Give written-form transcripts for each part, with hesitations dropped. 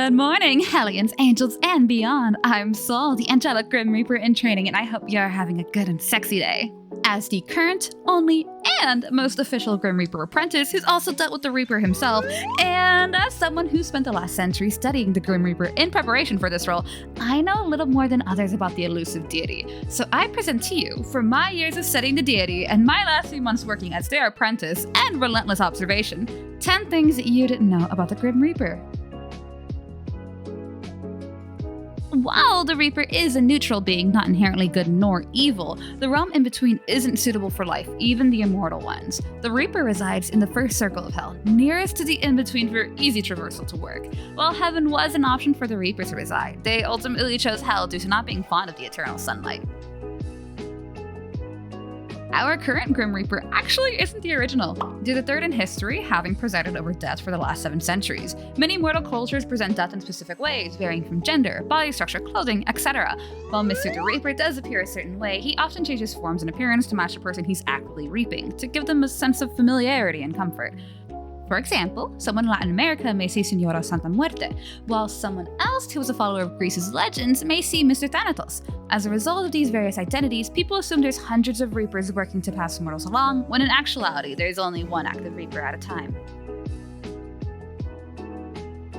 Good morning, Hellions, angels, and beyond. I'm Sol, the angelic Grim Reaper in training, and I hope you're having a good and sexy day. As the current, only, and most official Grim Reaper apprentice who's also dealt with the Reaper himself, and as someone who spent the last century studying the Grim Reaper in preparation for this role, I know a little more than others about the elusive deity. So I present to you, from my years of studying the deity and my last few months working as their apprentice and relentless observation, 10 things that you didn't know about the Grim Reaper. While the Reaper is a neutral being, not inherently good nor evil, the realm in between isn't suitable for life, even the immortal ones. The Reaper resides in the first circle of hell, nearest to the in-between for easy traversal to work. While heaven was an option for the Reaper to reside, they ultimately chose hell due to not being fond of the eternal sunlight. Our current Grim Reaper actually isn't the original. They're the third in history, having presided over death for the last 7 centuries. Many mortal cultures present death in specific ways, varying from gender, body structure, clothing, etc. While Mr. the Reaper does appear a certain way, he often changes forms and appearance to match the person he's actively reaping, to give them a sense of familiarity and comfort. For example, someone in Latin America may see Señora Santa Muerte, while someone else who is a follower of Greece's legends may see Mr. Thanatos. As a result of these various identities, people assume there's hundreds of Reapers working to pass mortals along, when in actuality, there's only one active Reaper at a time.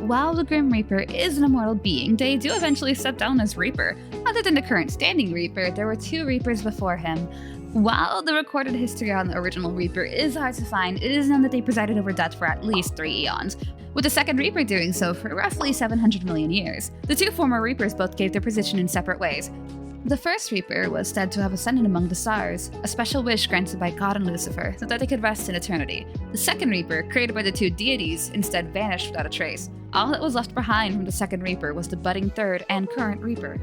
While the Grim Reaper is an immortal being, they do eventually step down as Reaper. Other than the current standing Reaper, there were 2 Reapers before him. While the recorded history on the original Reaper is hard to find, it is known that they presided over death for at least 3 eons, with the second Reaper doing so for roughly 700 million years. The 2 former Reapers both gave their position in separate ways. The first Reaper was said to have ascended among the stars, a special wish granted by God and Lucifer so that they could rest in eternity. The second Reaper, created by the 2 deities, instead vanished without a trace. All that was left behind from the second Reaper was the budding third and current Reaper.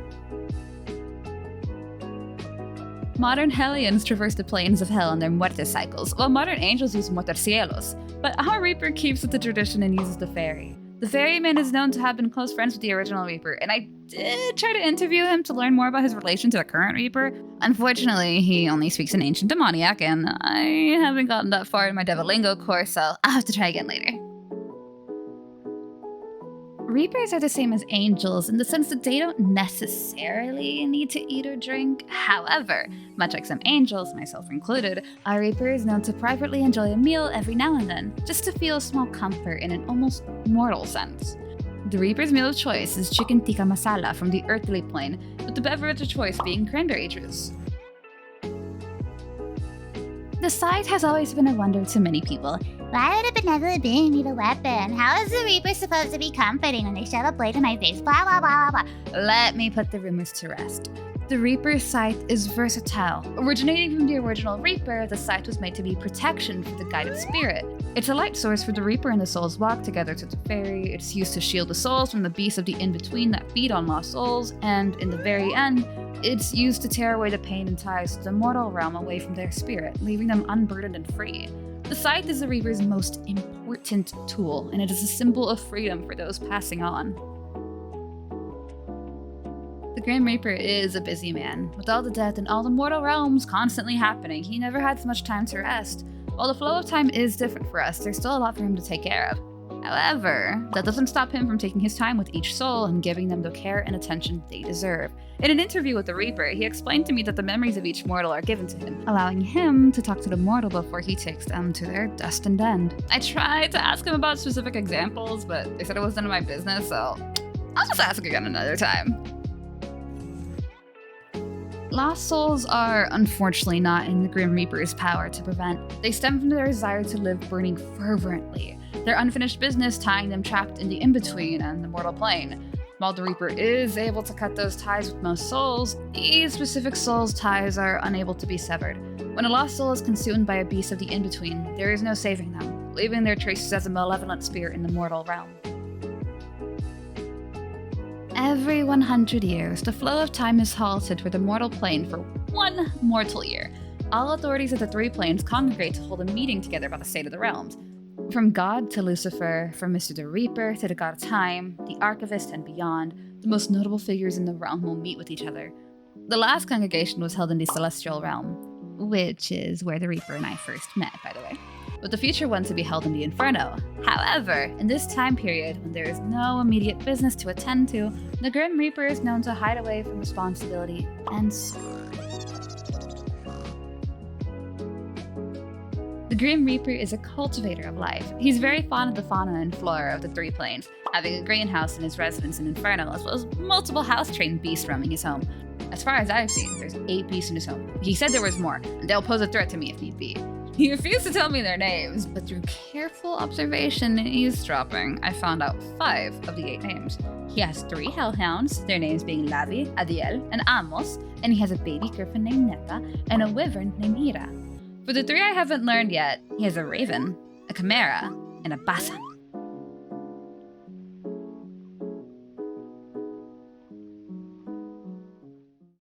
Modern Hellions traverse the planes of hell in their muerte cycles, while modern angels use muertecielos. But our Reaper keeps with the tradition and uses the fairy. The ferryman is known to have been close friends with the original Reaper, and I did try to interview him to learn more about his relation to the current Reaper. Unfortunately, he only speaks in ancient demoniac, and I haven't gotten that far in my Devilingo course, so I'll have to try again later. Reapers are the same as angels in the sense that they don't necessarily need to eat or drink. However, much like some angels, myself included, our Reaper is known to privately enjoy a meal every now and then, just to feel small comfort in an almost mortal sense. The Reaper's meal of choice is chicken tikka masala from the earthly plane, with the beverage of choice being cranberry juice. The sight has always been a wonder to many people. Why would a benevolent being need a weapon? How is the Reaper supposed to be comforting when they shove a blade in my face? Blah, blah, blah, blah, blah. Let me put the rumors to rest. The Reaper's scythe is versatile. Originating from the original Reaper, the scythe was made to be protection for the guided spirit. It's a light source for the Reaper and the souls walk together to the fairy. It's used to shield the souls from the beasts of the in-between that feed on lost souls, and in the very end, it's used to tear away the pain and ties to the mortal realm away from their spirit, leaving them unburdened and free. The scythe is the Reaper's most important tool, and it is a symbol of freedom for those passing on. The Grim Reaper is a busy man. With all the death and all the mortal realms constantly happening, he never had much time to rest. While the flow of time is different for us, there's still a lot for him to take care of. However, that doesn't stop him from taking his time with each soul and giving them the care and attention they deserve. In an interview with the Reaper, he explained to me that the memories of each mortal are given to him, allowing him to talk to the mortal before he takes them to their destined end. I tried to ask him about specific examples, but they said it was none of my business, so I'll just ask again another time. Lost souls are unfortunately not in the Grim Reaper's power to prevent. They stem from their desire to live burning fervently, their unfinished business tying them trapped in the in-between and the mortal plane. While the Reaper is able to cut those ties with most souls, these specific souls' ties are unable to be severed. When a lost soul is consumed by a beast of the in-between, there is no saving them, leaving their traces as a malevolent spirit in the mortal realm. Every 100 years, the flow of time is halted for the mortal plane for 1 mortal year. All authorities of the 3 planes congregate to hold a meeting together about the state of the realms. From God to Lucifer, from Mr. the Reaper to the God of Time, the Archivist, and beyond, the most notable figures in the realm will meet with each other. The last congregation was held in the Celestial Realm, which is where the Reaper and I first met, by the way. with the future one to be held in the Inferno. However, in this time period, when there is no immediate business to attend to, the Grim Reaper is known to hide away from responsibility and The Grim Reaper is a cultivator of life. He's very fond of the fauna and flora of the Three Planes, having a greenhouse in his residence in Inferno, as well as multiple house-trained beasts roaming his home. As far as I've seen, there's 8 beasts in his home. He said there was more, and they'll pose a threat to me if need be. He refused to tell me their names, but through careful observation and eavesdropping, I found out 5 of the 8 names. He has 3 hellhounds, their names being Lavi, Adiel, and Amos, and he has a baby griffin named Netta and a wyvern named Hira. For the 3 I haven't learned yet, he has a raven, a chimera, and a basan.